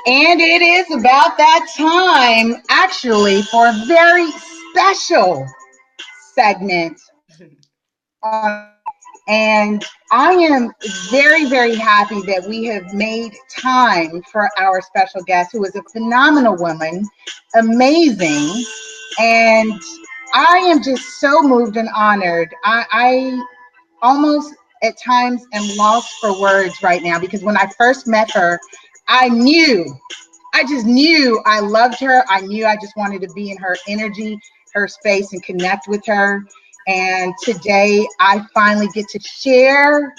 And it is about that time, actually, for a very special segment and I am very, very happy that we have made time for our special guest, who is a phenomenal woman, amazing. And I am just so moved and honored. I almost at times am lost for words right now because when I first met her, I knew, I just knew I loved her. I knew I just wanted to be in her energy, her space, and connect with her. And today I finally get to share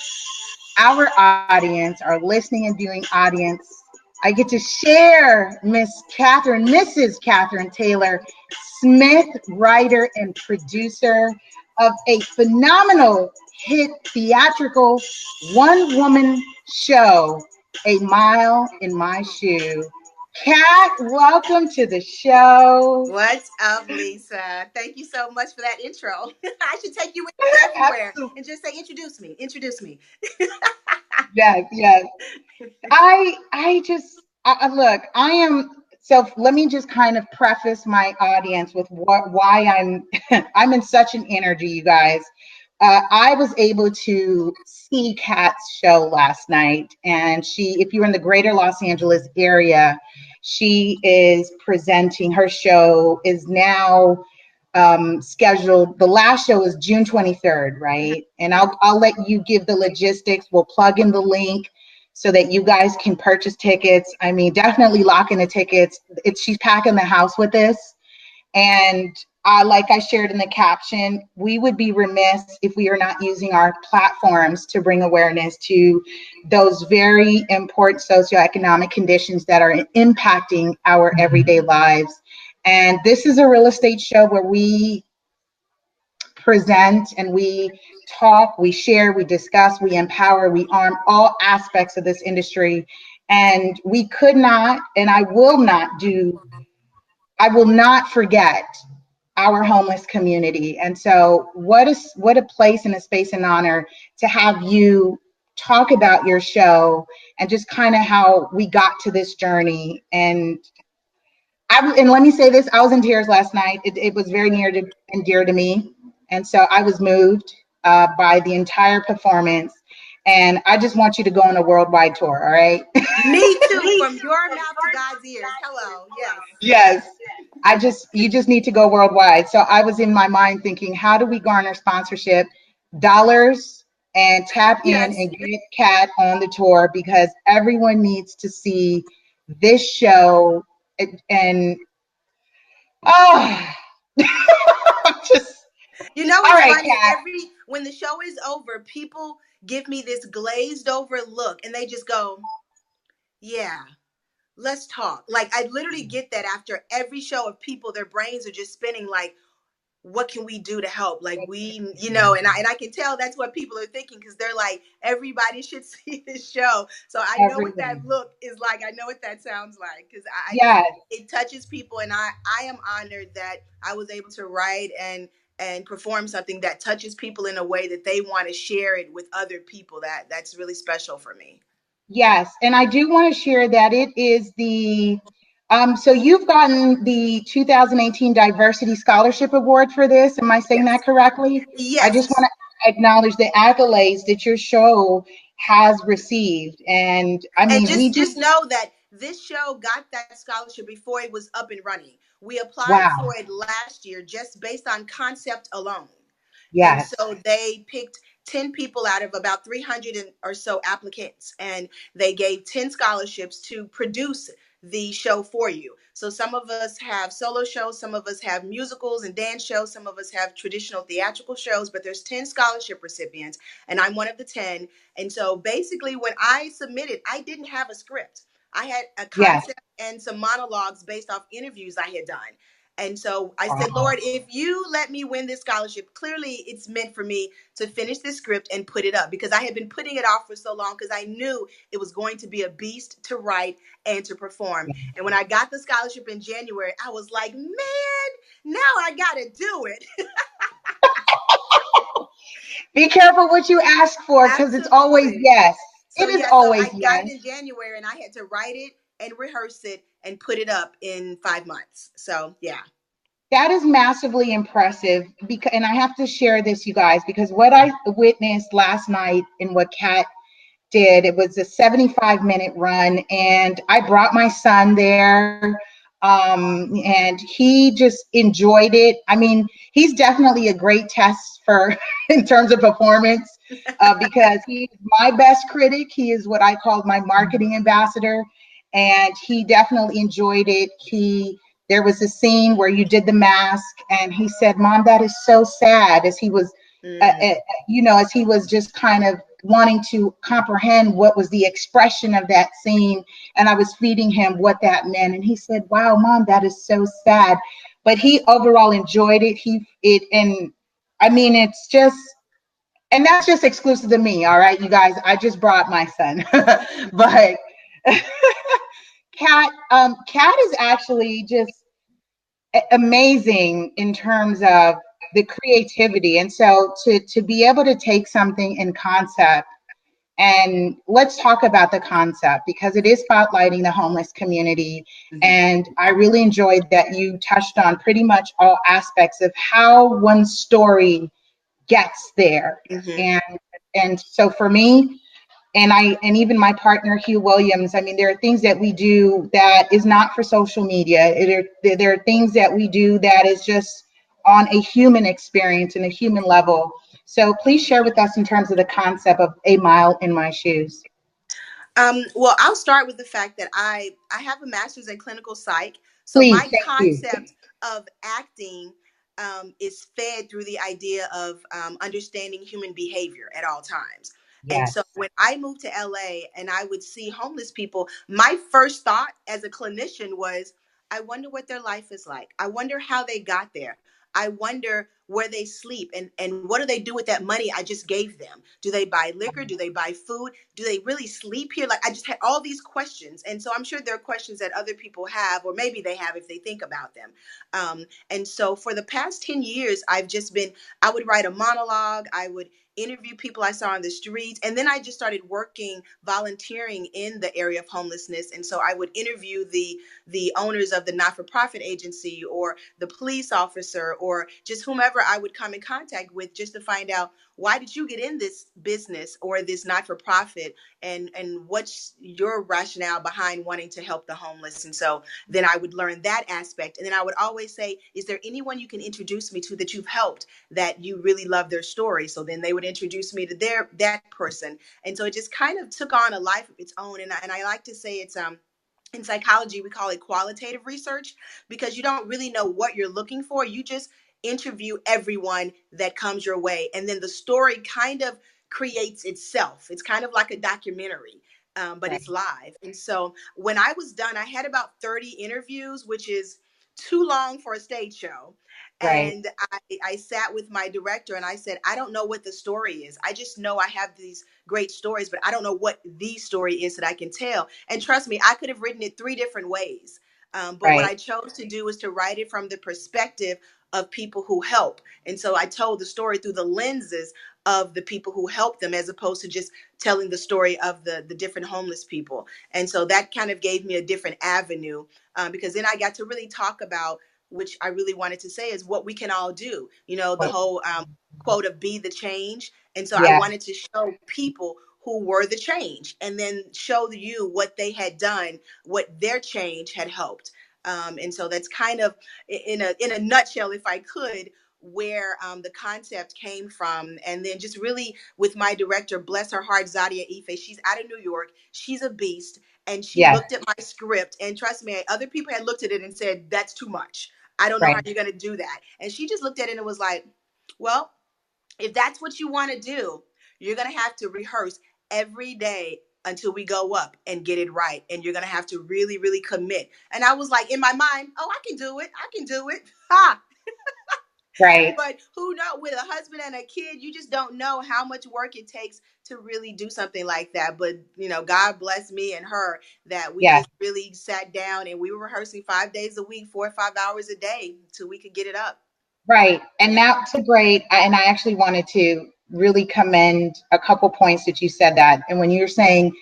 our audience, our listening and viewing audience. I get to share Mrs. Kathryn Taylor Smith, writer and producer of a phenomenal hit theatrical one-woman show, A Mile in My Shoe. Kat, welcome to the show. What's up, Lisa? Thank you so much for that intro. I should take you with me everywhere Absolutely. and just say, introduce me, introduce me. Yes, yes. I just look. I am. So let me just kind of preface my audience with why I'm I'm in such an energy, you guys. I was able to see Kat's show last night, and if you're in the greater Los Angeles area, she is presenting. Her show is now scheduled. The last show is June 23rd, right? And I'll let you give the logistics. We'll plug in the link so that you guys can purchase tickets. I mean, definitely lock in the tickets. She's packing the house with this. And like I shared in the caption, we would be remiss if we are not using our platforms to bring awareness to those very important socioeconomic conditions that are impacting our everyday lives. And this is a real estate show where we present and we talk, we share, we discuss, we empower, we arm all aspects of this industry. And we could not, and I will not forget our homeless community. And so what a place and a space and honor to have you talk about your show and just kind of how we got to this journey. And let me say this, I was in tears last night. It was very near to and dear to me. And so I was moved by the entire performance. And I just want you to go on a worldwide tour, all right? Me too, from your mouth to God's ears. Hello, yes. Yes. You just need to go worldwide. So I was in my mind thinking, how do we garner sponsorship dollars and tap in Yes. and get Kat on the tour because everyone needs to see this show and oh, just You know all what's right, funny? Kat. When the show is over, people give me this glazed over look and they just go, yeah, let's talk. Like I literally get that after every show of people, their brains are just spinning like, what can we do to help? Like and I can tell that's what people are thinking because they're like, everybody should see this show. So I know what that Everyone. look is like. I know what that sounds like because I just Yes, it touches people, and I am honored that I was able to write and perform something that touches people in a way that they want to share it with other people. That's really special for me. yes. And I do want to share that it is so you've gotten the 2018 Diversity Scholarship Award for this. Am I saying that Yes. correctly? I just Yes. want to acknowledge the accolades that your show has received. And I And mean, we just just, know that this show got that scholarship before it was up and running. We applied wow. for it last year just based on concept alone. And Yes. so they picked 10 people out of about 300 or so applicants, and they gave 10 scholarships to produce the show for you. So some of us have solo shows, some of us have musicals and dance shows, some of us have traditional theatrical shows, but there's 10 scholarship recipients, and I'm one of the 10. And so basically, when I submitted, I didn't have a script. I had a Yes. concept and some monologues based off interviews I had done. And so I said, Wow. Lord, if you let me win this scholarship, clearly it's meant for me to finish this script and put it up, because I had been putting it off for so long because I knew it was going to be a beast to write and to perform. And when I got the scholarship in January, I was like, man, now I got to do it. Be careful what you ask for, because it's always Absolutely. yes. So It is yeah, so always I got it yes. in January and I had to write it and rehearse it and put it up in 5 months. So yeah. That is massively impressive. Because, and I have to share this, you guys, because what I witnessed last night and what Kat did, it was a 75-minute run, and I brought my son there, and he just enjoyed it. I mean, he's definitely a great test for in terms of performance, because he's my best critic. He is what I call my marketing ambassador, and he definitely enjoyed it. There was a scene where you did the mask, and he said, "Mom, that is so sad," as he was, Mm-hmm. as he was just kind of wanting to comprehend what was the expression of that scene. And I was feeding him what that meant. And he said, "Wow, Mom, that is so sad." But he overall enjoyed it. And I mean, it's just, and that's just exclusive to me. All right, you guys, I just brought my son. But Kat is actually just amazing in terms of the creativity. And so to be able to take something in concept, and let's talk about the concept, because it is spotlighting the homeless community. Mm-hmm. And I really enjoyed that you touched on pretty much all aspects of how one story gets there. Mm-hmm. And so for me, and even my partner Hugh Williams, I mean, there are things that we do that is not for social media. There are things that we do that is just on a human experience and a human level. So please share with us in terms of the concept of A Mile in My Shoes. Well, I'll start with the fact that I have a master's in clinical psych. So Please, my thank you. concept of acting is fed through the idea of understanding human behavior at all times. And so Yes. when I moved to LA and I would see homeless people, my first thought as a clinician was, I wonder what their life is like. I wonder how they got there. I wonder where they sleep, and what do they do with that money I just gave them? Do they buy liquor? Do they buy food? Do they really sleep here? Like, I just had all these questions. And so I'm sure there are questions that other people have, or maybe they have if they think about them. And so for the past 10 years, I would write a monologue. I would interview people I saw on the streets. And then I just started working, volunteering in the area of homelessness. And so I would interview the owners of the not-for-profit agency, or the police officer, or just whomever I would come in contact with, just to find out, why did you get in this business or this not-for-profit, and what's your rationale behind wanting to help the homeless? And so then I would learn that aspect, and then I would always say, is there anyone you can introduce me to that you've helped, that you really love their story? So then they would introduce me to that person. And so it just kind of took on a life of its own. And I like to say it's in psychology, we call it qualitative research, because you don't really know what you're looking for. You just interview everyone that comes your way. And then the story kind of creates itself. It's kind of like a documentary, but Right. it's live. And so when I was done, I had about 30 interviews, which is too long for a stage show. Right. And I sat with my director and I said, I don't know what the story is. I just know I have these great stories, but I don't know what the story is that I can tell. And trust me, I could have written it 3 different ways. But what Right. I chose to do was to write it from the perspective of people who help. And so I told the story through the lenses of the people who help them, as opposed to just telling the story of the different homeless people. And so that kind of gave me a different avenue, because then I got to really talk about, which I really wanted to say, is what we can all do. The What? whole quote of be the change. And so I Yes. wanted to show people who were the change, and then show you what they had done, what their change had helped. And so that's kind of, in a nutshell, if I could, where the concept came from. And then just really with my director, bless her heart, Zadia Ife, she's out of New York. She's a beast. and she Yes. looked at my script, and trust me, other people had looked at it and said, that's too much. I don't know how Right. you're going to do that. And she just looked at it and was like, well, if that's what you want to do, you're going to have to rehearse every day until we go up and get it right. And you're going to have to really, really commit. And I was like, in my mind, oh, I can do it. I can do it. Ha. Right. But who knows, with a husband and a kid, you just don't know how much work it takes to really do something like that. But, God bless me and her that we Yes. just really sat down and we were rehearsing 5 days a week, 4 or 5 hours a day till we could get it up. Right. And Yeah. that's a great, and I actually wanted to really commend a couple points that you said that. And when you're saying,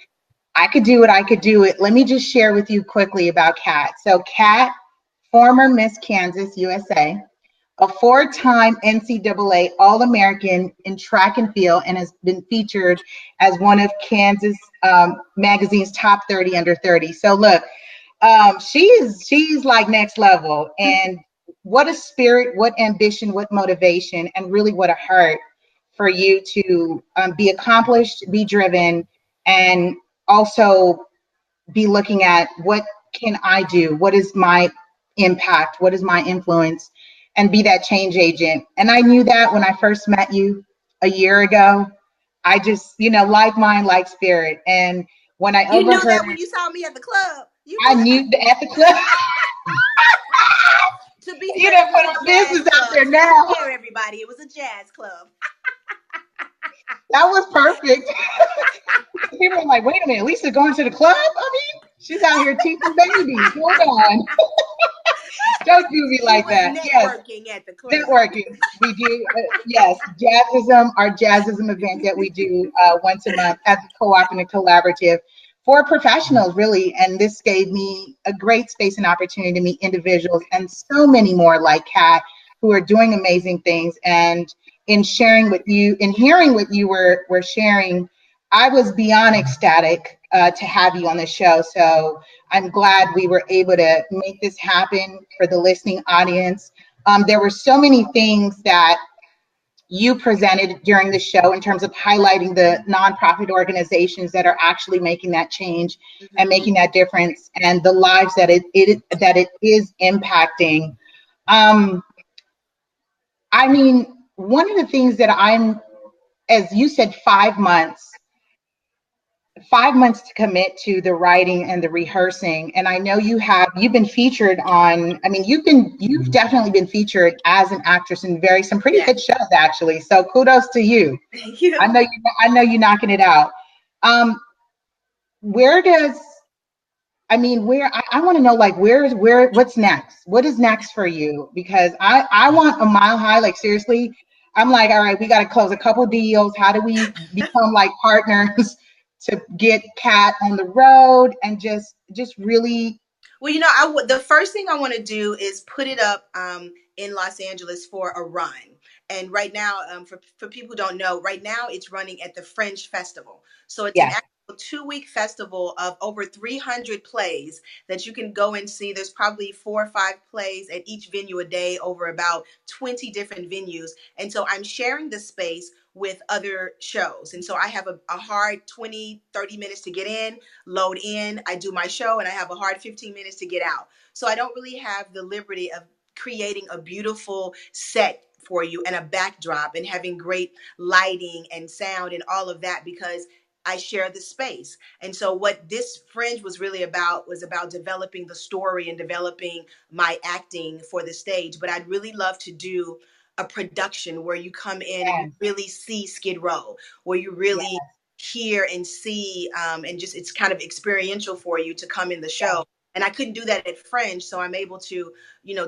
I could do it, I could do it, let me just share with you quickly about Kat. So, Kat, former Miss Kansas USA, a four-time NCAA All-American in track and field, and has been featured as one of Kansas Magazine's top 30 under 30. So, look, she's like next level, and what a spirit, what ambition, what motivation, and really what a heart for you to be accomplished, be driven, and also be looking at what can I do, what is my impact, what is my influence, and be that change agent. And I knew that when I first met you a year ago. I just, like mind, like spirit. And when I You knew overheard, that when you saw me at the club. You I knew that. knew at the club. To be You fair, done it was put a our jazz business out club. there To be now. fair, everybody, it was a jazz club. That was perfect. People are like, wait a minute, Lisa going to the club? I mean, she's out here teaching babies. Hold on. Don't do me She like was that. Yes. networking at the club. Networking. We do, yes, Jazzism, our Jazzism event that we do once a month at the Co-op and the Collaborative for professionals, really. And this gave me a great space and opportunity to meet individuals and so many more like Kat who are doing amazing things. And in sharing with you, in hearing what you were sharing, I was beyond ecstatic to have you on the show. So I'm glad we were able to make this happen for the listening audience. There were so many things that you presented during the show in terms of highlighting the nonprofit organizations that are actually making that change and Mhm. making that difference and the lives that it is impacting. Um, I mean, one of the things that I'm, as you said, 5 months. 5 months to commit to the writing and the rehearsing. And I know you've been featured on, I mean, you've definitely been featured as an actress in some pretty Yeah. hit shows actually. So kudos to you. Thank you. I know you're knocking it out. Um, where does, I mean, I want to know, like, what's next? What is next for you? Because I want a mile high, like, seriously. I'm like, all right, we got to close a couple deals. How do we become like partners to get Kat on the road and just really, Well, the first thing I want to do is put it up in Los Angeles for a run. And right now, for people who don't know, right now it's running at the Fringe Festival. So it's an yeah, actual 2 week festival of over 300 plays that you can go and see. There's probably 4 or 5 plays at each venue a day over about 20 different venues. And so I'm sharing the space with other shows. And so I have a hard 20, 30 minutes to get in, load in, I do my show, and I have a hard 15 minutes to get out. So I don't really have the liberty of creating a beautiful set for you and a backdrop and having great lighting and sound and all of that because I share the space. And so what this Fringe was really about was about developing the story and developing my acting for the stage. But I'd really love to do a production where you come in and you yeah, really see Skid Row, where you yeah, really hear and see, and just it's kind of experiential for you to come in the show. And I couldn't do that at Fringe, so I'm able to,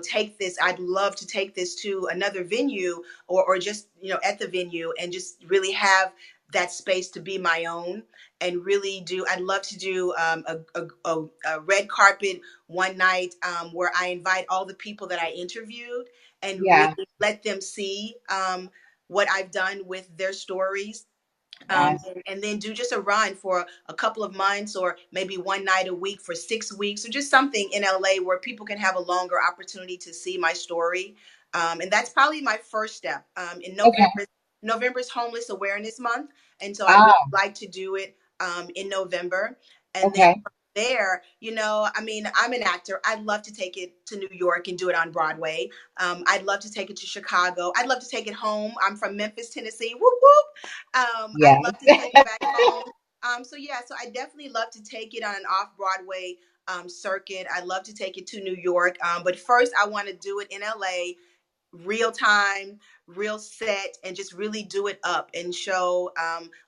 take this. I'd love to take this to another venue or just, at the venue and just really have that space to be my own and really do. I'd love to do a red carpet one night where I invite all the people that I interviewed and yeah, really let them see what I've done with their stories, yes, and then do just a run for a couple of months or maybe one night a week for 6 weeks or just something in LA where people can have a longer opportunity to see my story. And that's probably my first step. In okay, November's Homeless Awareness Month. And so I really ah, like to do it in November. And then okay, there, I mean, I'm an actor. I'd love to take it to New York and do it on Broadway. I'd love to take it to Chicago. I'd love to take it home. I'm from Memphis, Tennessee. Whoop whoop. I'd Yes. love to take it back home. So yeah, so I definitely love to take it on an off Broadway circuit. I'd love to take it to New York. But first, I want to do it in LA, real time, real set, and just really do it up and show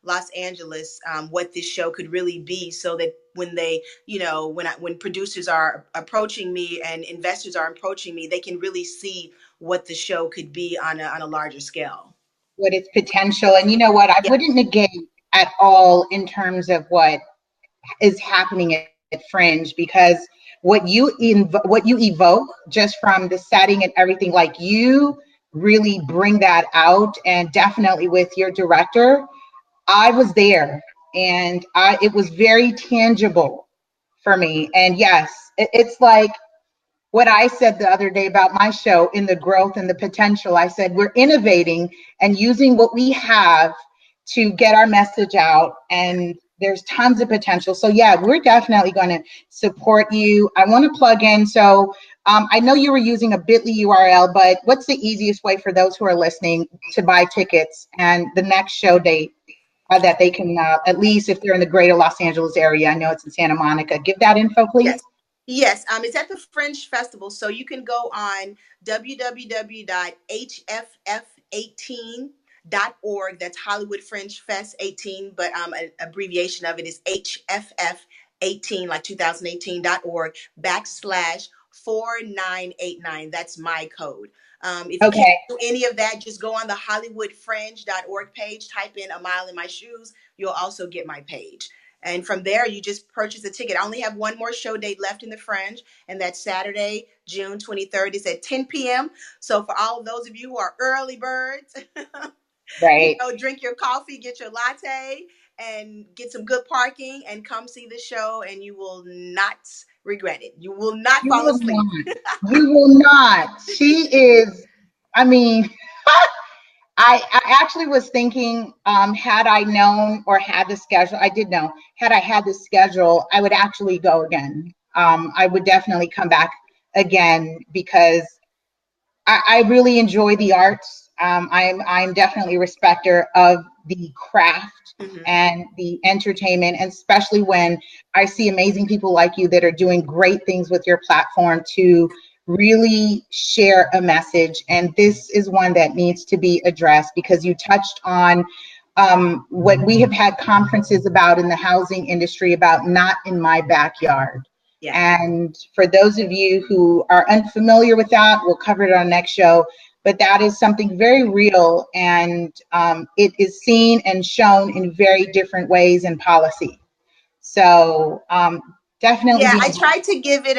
Los Angeles what this show could really be, so that when they, when producers are approaching me and investors are approaching me, they can really see what the show could be on a larger scale. What its potential. And you know what? I Yeah. wouldn't negate at all in terms of what is happening at Fringe, because what you evoke just from the setting and everything, like you really bring that out. And definitely with your director, I was there, and it was very tangible for me. And yes, it's like what I said the other day about my show, in the growth and the potential. I said we're innovating and using what we have to get our message out, and there's tons of potential. So yeah, we're definitely going to support you. I want to plug in. So I know you were using a bit.ly URL, but what's the easiest way for those who are listening to buy tickets and the next show date, that they can, at least if they're in the greater Los Angeles area? I know it's in Santa Monica. Give that info, please. Yes. Yes, it's at the Fringe Festival. So you can go on www.hff18.org. That's Hollywood Fringe Fest 18, but an abbreviation of it is HFF18, like 2018.org /4989. That's my code. If you can't Okay. do any of that, just go on the hollywoodfringe.org page, type in A Mile in My Shoes. You'll also get my page. And from there, you just purchase a ticket. I only have one more show date left in the Fringe, and that's Saturday, June 23rd. It's at 10 p.m. So for all of those of you who are early birds, Right. drink your coffee, get your latte, and get some good parking, and come see the show, and you will not regret it. You will not You fall will asleep. not. You will not. She is, I mean, I actually was thinking, had I known or had the schedule, I did know, had I had the schedule, I would actually go again. I would definitely come back again, because I really enjoy the arts. I'm definitely a respecter of the craft Mhm. and the entertainment, and especially when I see amazing people like you that are doing great things with your platform to really share a message. And this is one that needs to be addressed, because you touched on what we have had conferences about in the housing industry about not in my backyard. Yeah. And for those of you who are unfamiliar with that, we'll cover it on the next show. But that is something very real, and it is seen and shown in very different ways in policy. So definitely Yeah, be I involved. tried to give it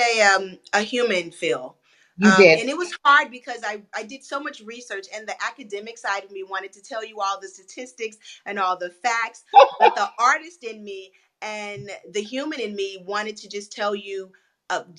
a human feel. You did. And it was hard because I did so much research, and the academic side of me wanted to tell you all the statistics and all the facts, but the artist in me and the human in me wanted to just tell you,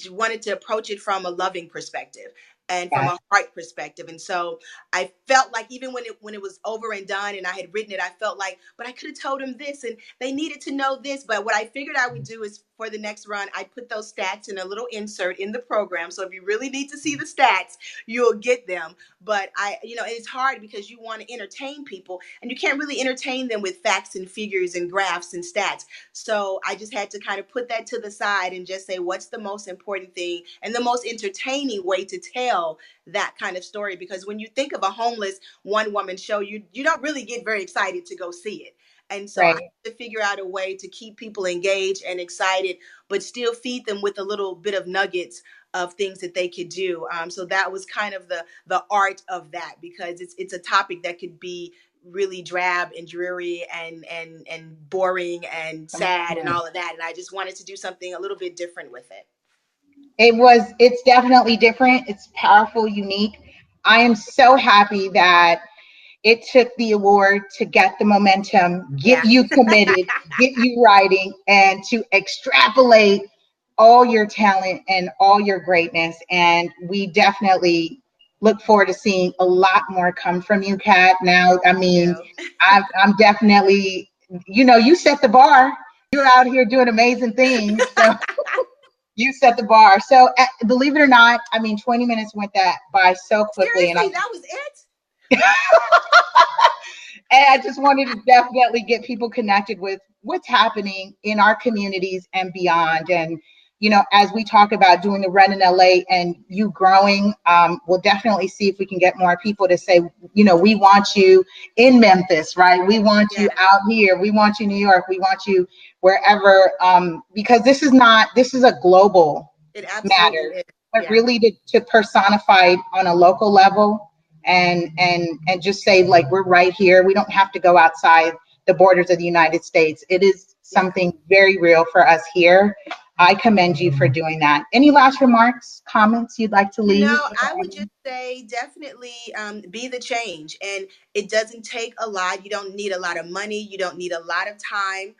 wanted to approach it from a loving perspective and from Yes. a heart perspective. And so I felt like, even when it was over and done and I had written it, I felt like, but I could have told them this, and they needed to know this. But what I figured I would do is, for the next run, I put those stats in a little insert in the program. So if you really need to see the stats, you'll get them. But it's hard because you want to entertain people, and you can't really entertain them with facts and figures and graphs and stats. So I just had to kind of put that to the side and just say, what's the most important thing and the most entertaining way to tell that kind of story? Because when you think of a homeless one woman show, you don't really get very excited to go see it. And so I Right. had to figure out a way to keep people engaged and excited, but still feed them with a little bit of nuggets of things that they could do. So that was kind of the art of that, because it's a topic that could be really drab and dreary and boring and Come sad and on. all of that. And I just wanted to do something a little bit different with it. It's definitely different. It's powerful, unique. I am so happy that it took the award to get the momentum, get Yeah. you committed, get you writing, and to extrapolate all your talent and all your greatness. And we definitely look forward to seeing a lot more come from you, Kat. Now, I mean, You. I'm definitely, you set the bar. You're out here doing amazing things. So You set the bar. So believe it or not, I mean, 20 minutes went that by so quickly, and Seriously, that was it? and I just wanted to definitely get people connected with what's happening in our communities and beyond. And, as we talk about doing the run in LA and you growing, we'll definitely see if we can get more people to say, we want you in Memphis, right? We want you Yeah, out here. We want you in New York. We want you wherever, because this is a global it absolutely matter, is. but Yeah, really to personify it on a local level and just say, like, we're right here. We don't have to go outside the borders of the United States. It is yeah. something very real for us here. I commend you for doing that. Any last remarks, comments you'd like to leave? I would just say definitely be the change. And it doesn't take a lot. You don't need a lot of money. You don't need a lot of time.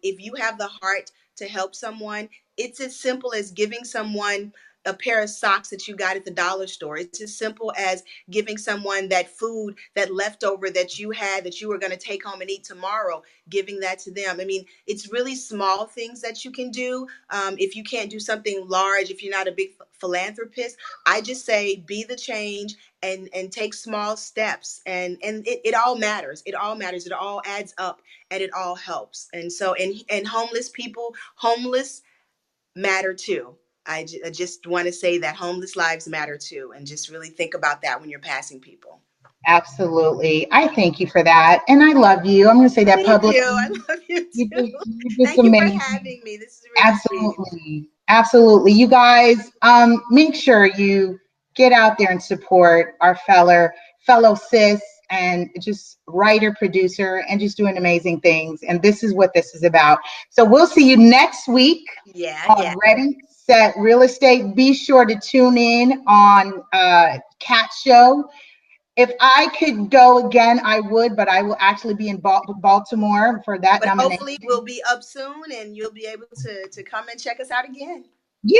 If you have the heart to help someone, it's as simple as giving someone a pair of socks that you got at the dollar store. It's as simple as giving someone that food, that leftover that you had that you were going to take home and eat tomorrow, giving that to them. I mean, it's really small things that you can do. If you can't do something large, if you're not a big philanthropist, I just say be the change and take small steps, and it all matters. It all matters. It all adds up, and it all helps. And so, and homeless people, homeless matter too. I just want to say that homeless lives matter too, and just really think about that when you're passing people. Absolutely. I thank you for that. And I love you. I'm going to say that Thank you. publicly. I love you too. You're just Thank you for amazing. having me. This is really sweet. Absolutely. Absolutely. You guys, make sure you get out there and support our fellow sis and just writer, producer, and just doing amazing things. And this is what this is about. So we'll see you next week Yeah, yeah. on Ready, Set, Real Estate. Be sure to tune in on Cat Show. If I could go again, I would, but I will actually be in Baltimore for that But hopefully nomination. we'll be up soon and you'll be able to come and check us out again. Yay!